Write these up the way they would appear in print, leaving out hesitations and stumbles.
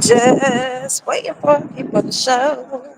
Just waiting for people to show.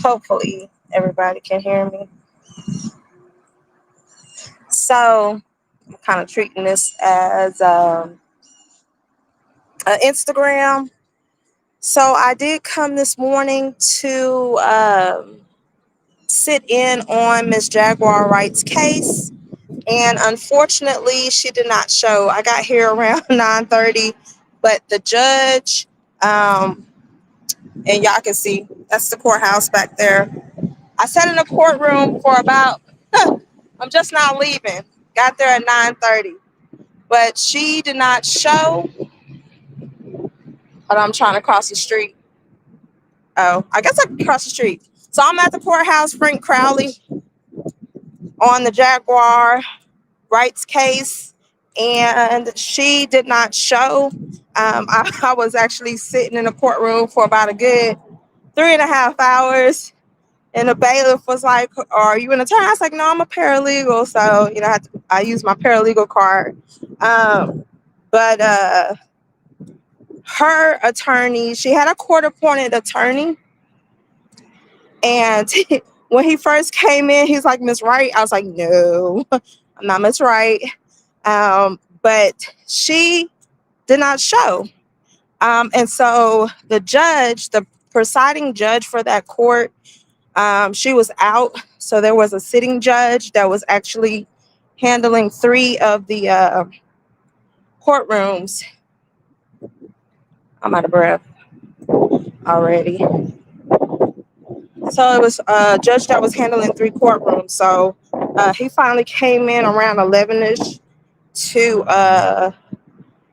Hopefully, everybody can hear me. So, I'm kind of treating this as an Instagram. So, I did come this morning to sit in on Miss Jaguar Wright's case, and unfortunately, she did not show. I got here around 9:30, but the judge, and y'all can see that's the courthouse back there. I sat in the courtroom for about, I'm just now leaving. Got there at 9:30, but she did not show. But I'm trying to cross the street. Oh, I guess I can cross the street. So I'm at the courthouse, Frank Crowley, on the Jaguar Wright's case, and she did not show. I was actually sitting in the courtroom for about a good 3.5 hours. And the bailiff was like, "Are you an attorney?" I was like, "No, I'm a paralegal." So, I used my paralegal card. But her attorney, she had a court-appointed attorney. And when he first came in, he's like, "Miss Wright." I was like, "No, I'm not Miss Wright." But she did not show. And so the judge, the presiding judge for that court, she was out. So there was a sitting judge that was actually handling 3 of the courtrooms. I'm out of breath already. So it was a judge that was handling 3 courtrooms. So he finally came in around 11ish to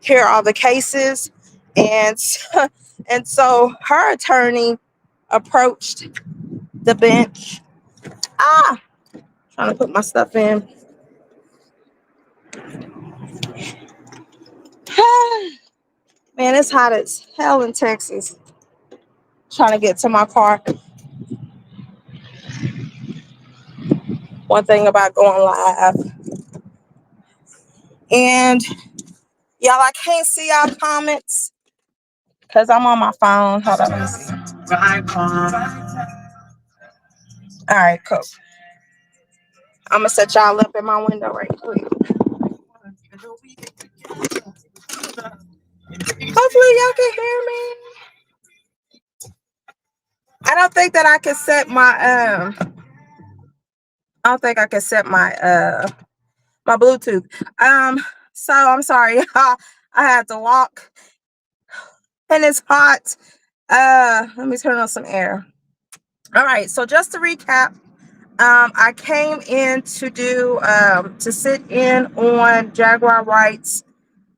hear all the cases. And so her attorney approached the bench. Trying to put my stuff in. Man, it's hot as hell in Texas. Trying to get to my car. One thing about going live. And y'all, I can't see y'all comments because I'm on my phone. Hold on, let me see. All right, cool. I'm gonna set y'all up in my window right quick. Hopefully y'all can hear me. I don't think that I can set my I don't think I can set my Bluetooth. So I'm sorry, y'all. I had to walk and it's hot. Let me turn on some air. All right, so just to recap, I came in to sit in on Jaguar Wright's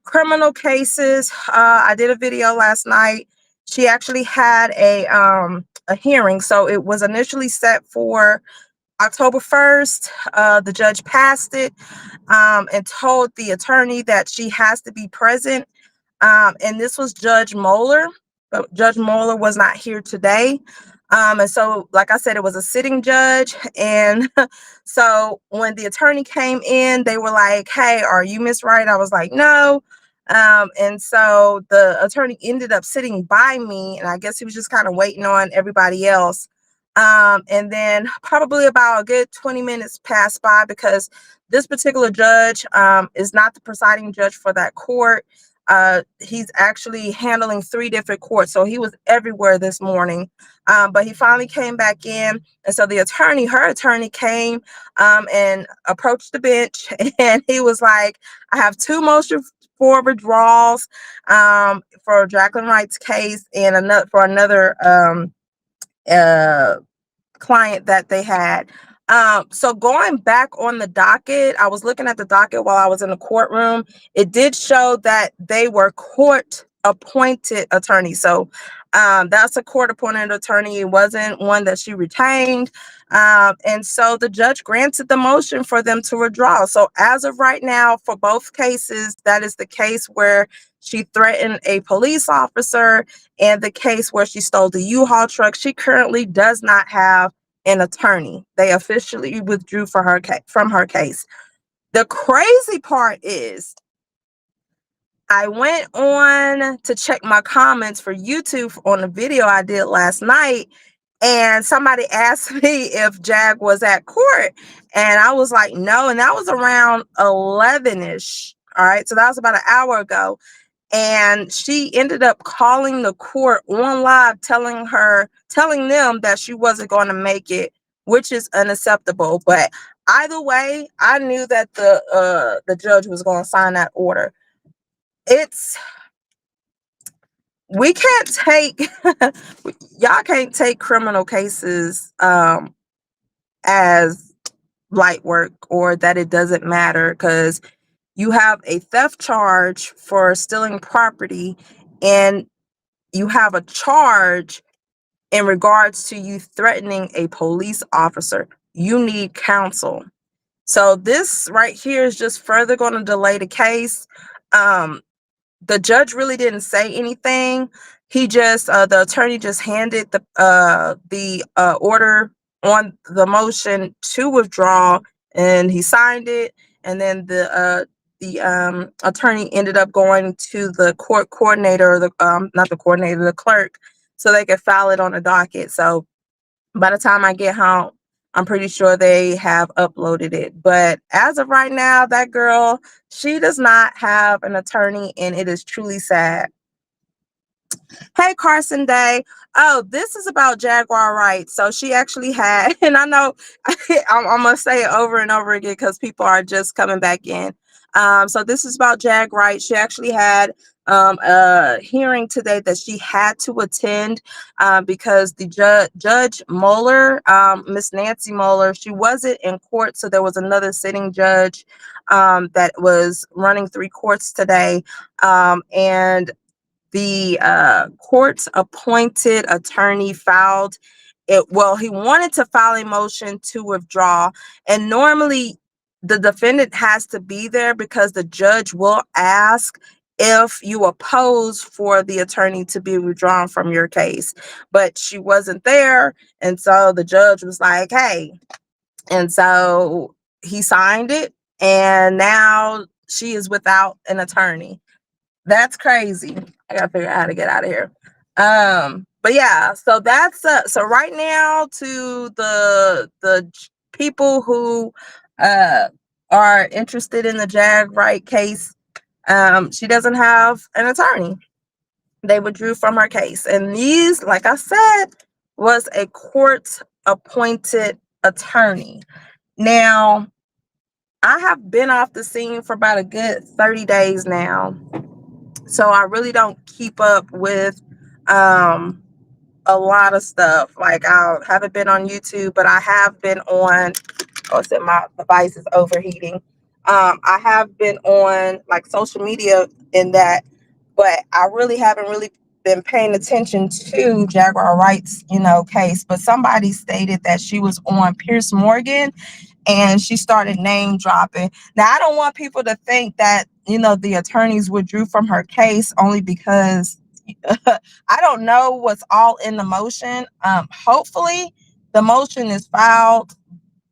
criminal cases. I did a video last night. She actually had a hearing, so it was initially set for October 1st. The judge passed it and told the attorney that she has to be present. And this was Judge Moeller, but Judge Moeller was not here today. And so, like I said, it was a sitting judge. And so when the attorney came in, they were like, "Hey, are you Miss Wright?" I was like, "No." And so the attorney ended up sitting by me, and I guess he was just kind of waiting on everybody else. And then probably about a good 20 minutes passed by because this particular judge is not the presiding judge for that court. He's actually handling 3 different courts. So he was everywhere this morning. But he finally came back in. And so her attorney came and approached the bench and he was like, "I have 2 motions for withdrawals for Jacqueline Wright's case and another client that they had." So going back on the docket, I was looking at the docket while I was in the courtroom. It did show that they were court appointed attorneys. So that's a court appointed attorney. It wasn't one that she retained. And so the judge granted the motion for them to withdraw. So as of right now, for both cases, that is the case where she threatened a police officer and the case where she stole the U-Haul truck. She currently does not have an attorney. They officially withdrew from her case. The crazy part is I went on to check my comments for YouTube on the video I did last night, and somebody asked me if Jag was at court, and I was like, no, and that was around 11ish. All right, so that was about an hour ago, and she ended up calling the court on live, telling them that she wasn't going to make it, which is unacceptable. But either way, I knew that the judge was going to sign that order. It's we can't take y'all can't take criminal cases as light work, or that it doesn't matter, because you have a theft charge for stealing property, and you have a charge in regards to you threatening a police officer. You need counsel. So this right here is just further going to delay the case. The judge really didn't say anything. He just the attorney just handed the order on the motion to withdraw, and he signed it. And then the attorney ended up going to the court coordinator, the not the coordinator, the clerk, so they could file it on the docket. So by the time I get home, I'm pretty sure they have uploaded it. But as of right now, that girl, she does not have an attorney, and it is truly sad. Hey, Carson Day. Oh, this is about Jaguar Wright. So she actually had, and I know I'm going to say it over and over again because people are just coming back in. So this is about Jag Wright. She actually had a hearing today that she had to attend because the Judge Moeller, Miss Nancy Moeller, she wasn't in court. So there was another sitting judge that was running 3 courts today. And the court's appointed attorney filed it. Well, he wanted to file a motion to withdraw, and normally the defendant has to be there because the judge will ask if you oppose for the attorney to be withdrawn from your case. But she wasn't there, and so the judge was like, hey, and so he signed it, and now she is without an attorney. That's crazy. I gotta figure out how to get out of here. But yeah, so that's so right now, to the people who are interested in the Jag Wright case, she doesn't have an attorney. They withdrew from her case, and these, like I said, was a court appointed attorney. Now, I have been off the scene for about a good 30 days now. So I really don't keep up with a lot of stuff. Like, I haven't been on YouTube, but I have been on, oh, it said my device is overheating. I have been on like social media in that, but I really haven't been paying attention to Jaguar Wright's, case. But somebody stated that she was on Pierce Morgan, and she started name dropping. Now, I don't want people to think that, the attorneys withdrew from her case only because I don't know what's all in the motion. Hopefully the motion is filed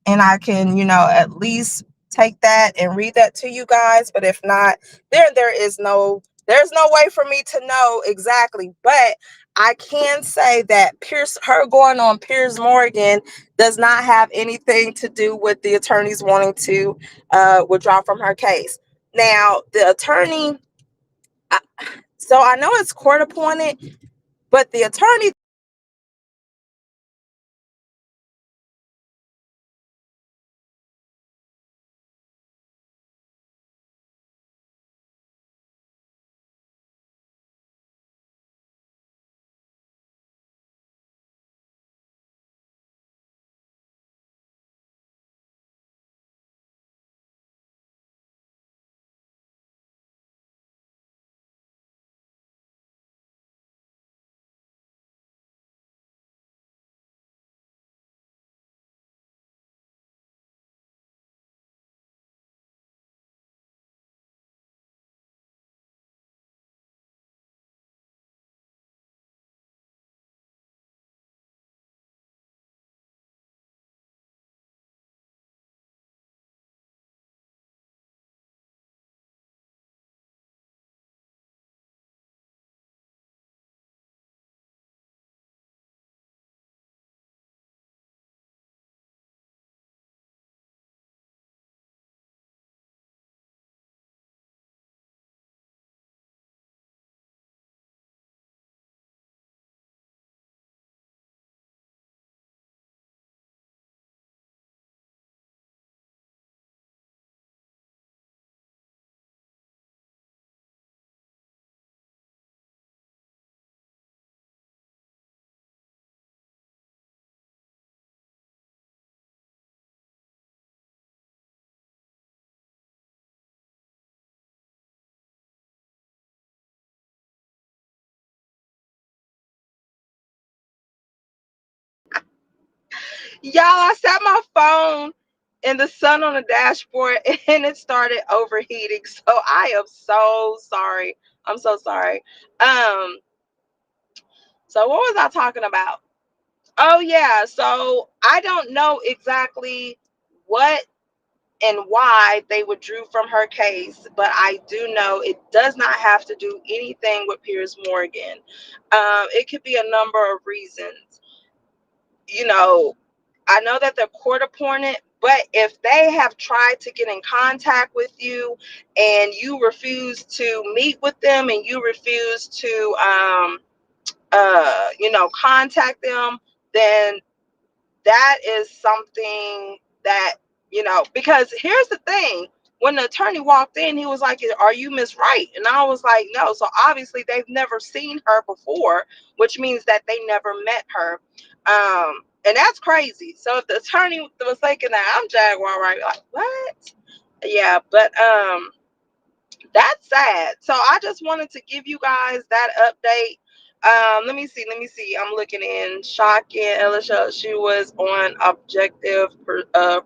and I can, at least take that and read that to you guys. But if not, there's no way for me to know exactly. But I can say that her going on Piers Morgan does not have anything to do with the attorneys wanting to withdraw from her case. Now, the attorney, so I know it's court appointed, but the attorney Y'all, I set my phone in the sun on the dashboard and it started overheating. So I am so sorry. I'm so sorry. Um, so what was I talking about? Oh yeah, so I don't know exactly what and why they withdrew from her case, but I do know it does not have to do anything with Piers Morgan. It could be a number of reasons. You know, I know that they're court appointed, but if they have tried to get in contact with you and you refuse to meet with them and you refuse to, contact them, then that is something that, because here's the thing. When the attorney walked in, he was like, "Are you Miss Wright?" And I was like, "No." So obviously they've never seen her before, which means that they never met her. And that's crazy. So if the attorney was thinking that I'm Jaguar Wright, like, what? Yeah, but that's sad. So I just wanted to give you guys that update. Let me see. I'm looking in Shocking Elisha. She was on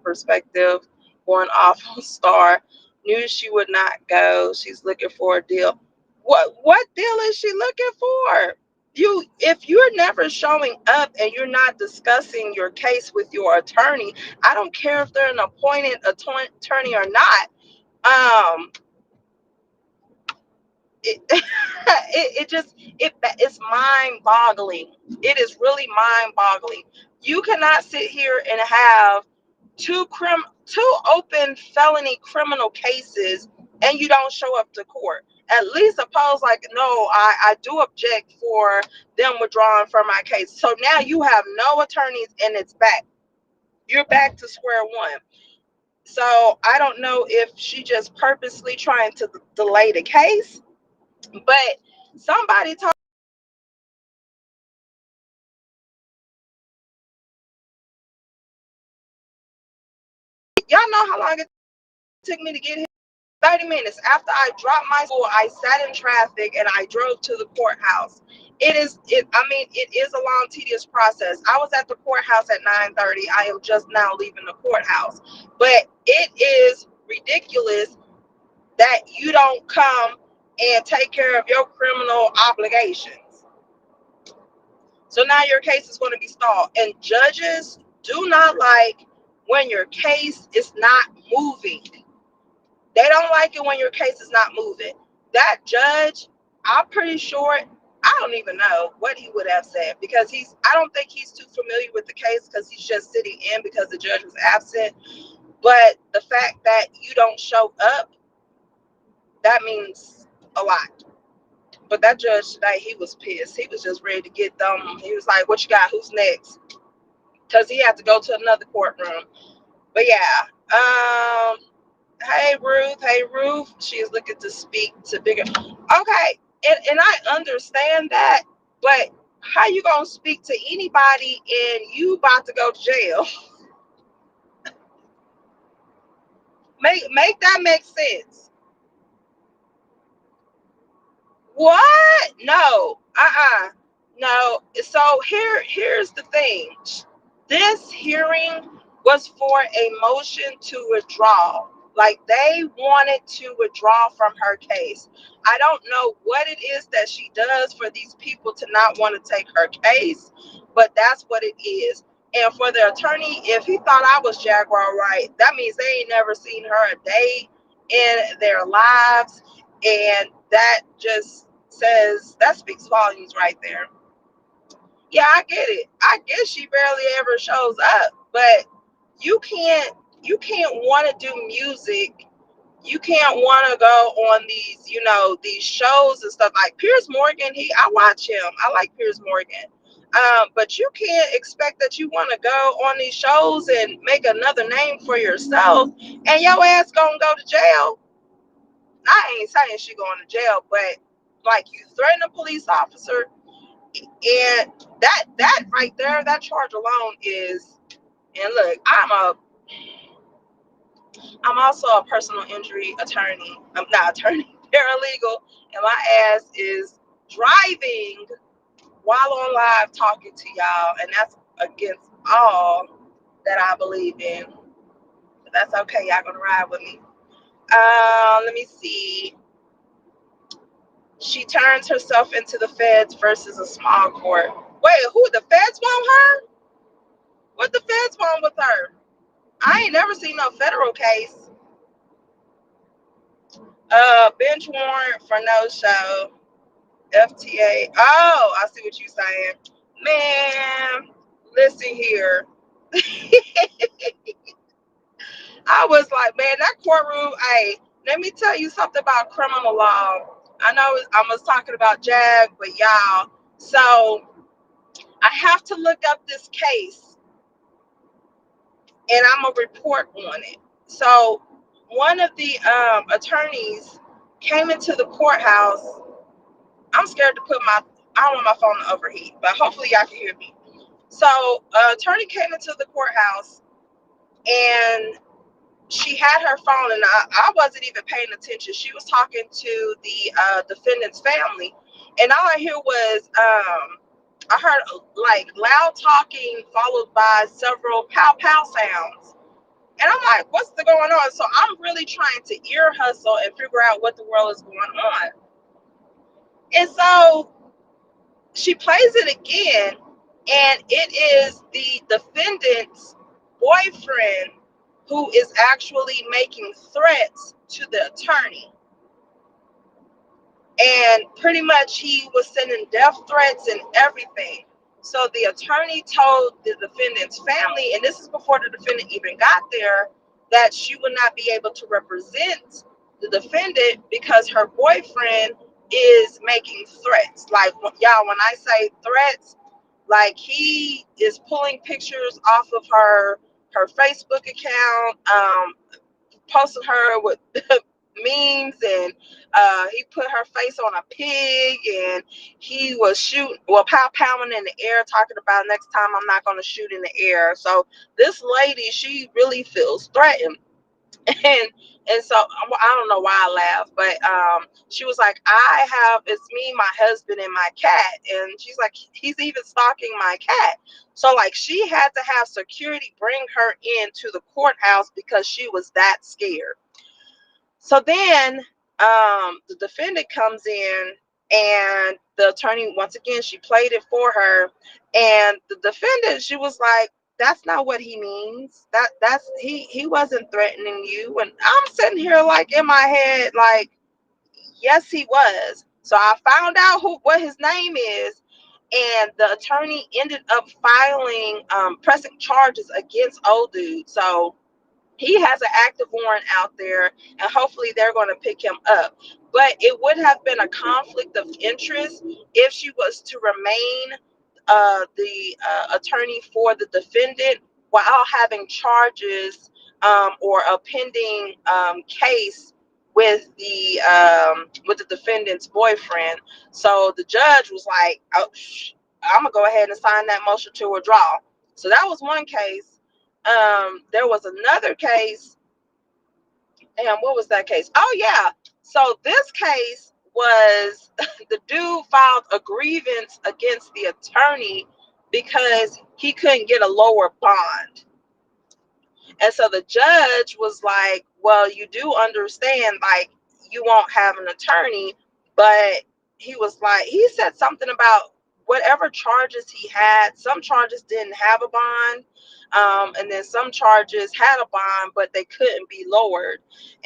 Perspective, going off on Star. Knew she would not go. She's looking for a deal. What deal is she looking for? If you're never showing up and you're not discussing your case with your attorney, I don't care if they're an appointed attorney or not. Um, it, it's mind boggling. It is really mind boggling. You cannot sit here and have two open felony criminal cases and you don't show up to court. At least oppose, like, no, I do object for them withdrawing from my case. So now you have no attorneys and it's back. You're back to square one. So I don't know if she just purposely trying to delay the case, but somebody told y'all know how long it took me to get here. 30 minutes after I dropped my school, I sat in traffic and I drove to the courthouse. It is a long, tedious process. I was at the courthouse at 9:30. I am just now leaving the courthouse. But it is ridiculous that you don't come and take care of your criminal obligations. So now your case is going to be stalled. And judges do not like when your case is not moving. They don't like it when your case is not moving. That judge, I'm pretty sure, I don't even know what he would have said because I don't think he's too familiar with the case because he's just sitting in because the judge was absent. But the fact that you don't show up, that means a lot. But that judge today, he was pissed. He was just ready to get them. He was like, "What you got? Who's next?" Because he had to go to another courtroom. But yeah, hey Ruth, she is looking to speak to bigger. Okay, and I understand that, but how you gonna speak to anybody and you about to go to jail? Make that make sense. What? No. No. So here's the thing. This hearing was for a motion to withdraw. Like they wanted to withdraw from her case. I don't know what it is that she does for these people to not want to take her case, but that's what it is. And for the attorney, if he thought I was Jaguar Wright, that means they ain't never seen her a day in their lives. And that just that speaks volumes right there. Yeah, I get it. I guess she barely ever shows up, but you can't want to do music. You can't want to go on these shows and stuff like Piers Morgan. I watch him. I like Piers Morgan. But you can't expect that you want to go on these shows and make another name for yourself and your ass gonna go to jail. I ain't saying she going to jail, but like you threaten a police officer, and that right there, that charge alone is. And look, I'm also a personal injury attorney. I'm not attorney, paralegal, and my ass is driving while on live talking to y'all, and that's against all. that I believe in. But that's okay. Y'all gonna ride with me. Let me see. She turns herself into the feds versus a small court. Wait, who the feds want her? What the feds want with her? I ain't never seen no federal case. Bench warrant for no show. FTA. Oh, I see what you're saying. Man, listen here. I was like, man, that courtroom, hey, let me tell you something about criminal law. I know I was talking about Jag, but y'all, so I have to look up this case and I'm going to report on it. So one of the attorneys came into the courthouse. I'm scared to put I don't want my phone to overheat, but hopefully y'all can hear me. So attorney came into the courthouse and she had her phone, and I wasn't even paying attention. She was talking to the defendant's family, and all I hear was I heard like loud talking followed by several pow pow sounds. And I'm like, what's going on? So I'm really trying to ear hustle and figure out what the world is going on. And so she plays it again, and it is the defendant's boyfriend who is actually making threats to the attorney. And pretty much he was sending death threats and everything. So the attorney told the defendant's family, and this is before the defendant even got there, that she would not be able to represent the defendant because her boyfriend is making threats. Like, y'all, when I say threats, like he is pulling pictures off of her Facebook account, posting her with memes, and he put her face on a pig, and he was shooting, well, pounding in the air, talking about next time I'm not going to shoot in the air. So this lady, she really feels threatened. And so I don't know why I laughed, but she was like, it's me, my husband, and my cat. And she's like, he's even stalking my cat. So like she had to have security bring her into the courthouse because she was that scared. So then the defendant comes in, and the attorney, once again, she played it for her. And the defendant, she was like, that's not what he means. That's he wasn't threatening you. And I'm sitting here like in my head, like, yes, he was. So I found out what his name is. And the attorney ended up pressing charges against old dude. So he has an active warrant out there, and hopefully they're going to pick him up. But it would have been a conflict of interest if she was to remain the attorney for the defendant while having charges or a pending case with the defendant's boyfriend. So the judge was like, oh, I'm gonna go ahead and sign that motion to withdraw. So that was one case. There was another case. Damn, what was that case? Oh yeah. So this case was the dude filed a grievance against the attorney because he couldn't get a lower bond. And so the judge was like, well, you do understand, like, you won't have an attorney, but he said something about whatever charges he had. Some charges didn't have a bond. And then some charges had a bond, but they couldn't be lowered.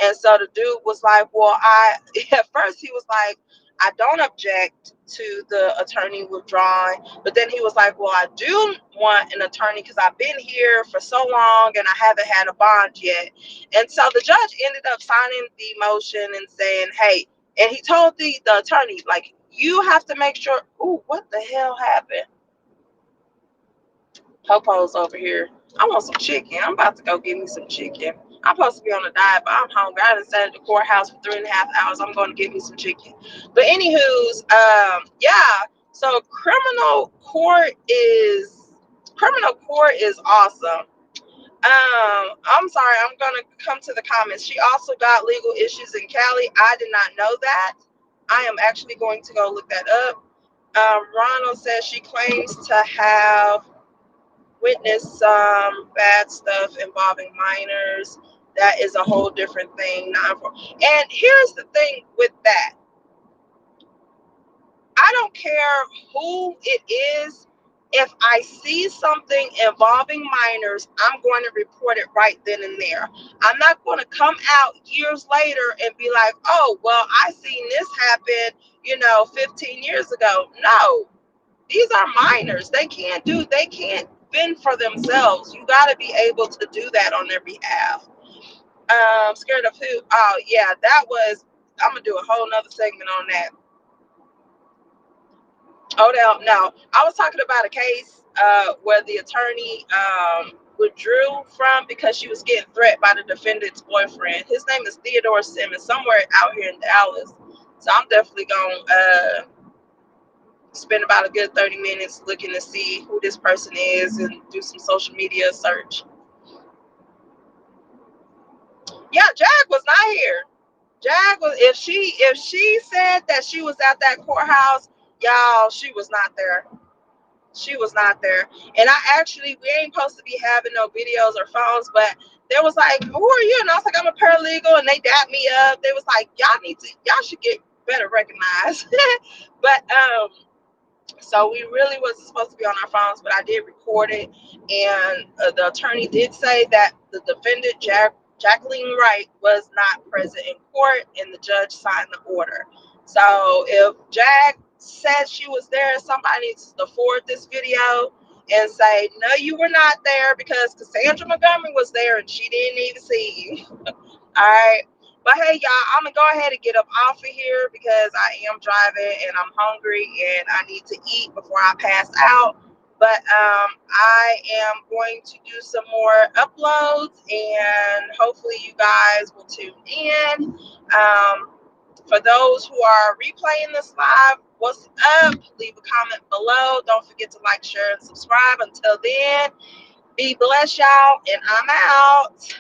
And so the dude was like, well, at first he was like, I don't object to the attorney withdrawing. But then he was like, well, I do want an attorney because I've been here for so long and I haven't had a bond yet. And so the judge ended up signing the motion and saying, hey, and he told the attorney, like, you have to make sure, ooh, what the hell happened? Popo's over here. I want some chicken. I'm about to go get me some chicken. I'm supposed to be on a diet, but I'm hungry. I done sat at the courthouse for 3.5 hours. I'm going to get me some chicken. But anywho's, yeah. So criminal court is awesome. I'm sorry. I'm gonna come to the comments. She also got legal issues in Cali. I did not know that. I am actually going to go look that up. Ronald says she claims to have witnessed some bad stuff involving minors. That is a whole different thing. And here's the thing with that. I don't care who it is. If I see something involving minors, I'm going to report it right then and there. I'm not going to come out years later and be like, oh, well, I seen this happen, 15 years ago. No, these are minors. They can't fend for themselves. You got to be able to do that on their behalf. Scared of who? Oh, yeah, I'm going to do a whole nother segment on that. Oh, no. I was talking about a case where the attorney withdrew from because she was getting threatened by the defendant's boyfriend. His name is Theodore Simmons, somewhere out here in Dallas. So I'm definitely going to spend about a good 30 minutes looking to see who this person is and do some social media search. Yeah, Jag was not here. Jag was, if she said that she was at that courthouse, y'all, she was not there. She was not there. And we ain't supposed to be having no videos or phones, but there was like, who are you? And I was like, I'm a paralegal, and they dapped me up. They was like, y'all should get better recognized. But so we really wasn't supposed to be on our phones, but I did record it. And the attorney did say that the defendant, Jacqueline Wright, was not present in court, and the judge signed the order. So if Jag said she was there, somebody needs to forward this video and say, no, you were not there, because Cassandra Montgomery was there and she didn't even see you. All right. But hey, y'all, I'm going to go ahead and get up off of here because I am driving and I'm hungry and I need to eat before I pass out. But I am going to do some more uploads, and hopefully you guys will tune in. For those who are replaying this live, what's up? Leave a comment below. Don't forget to like, share, and subscribe. Until then, be blessed, y'all, and I'm out.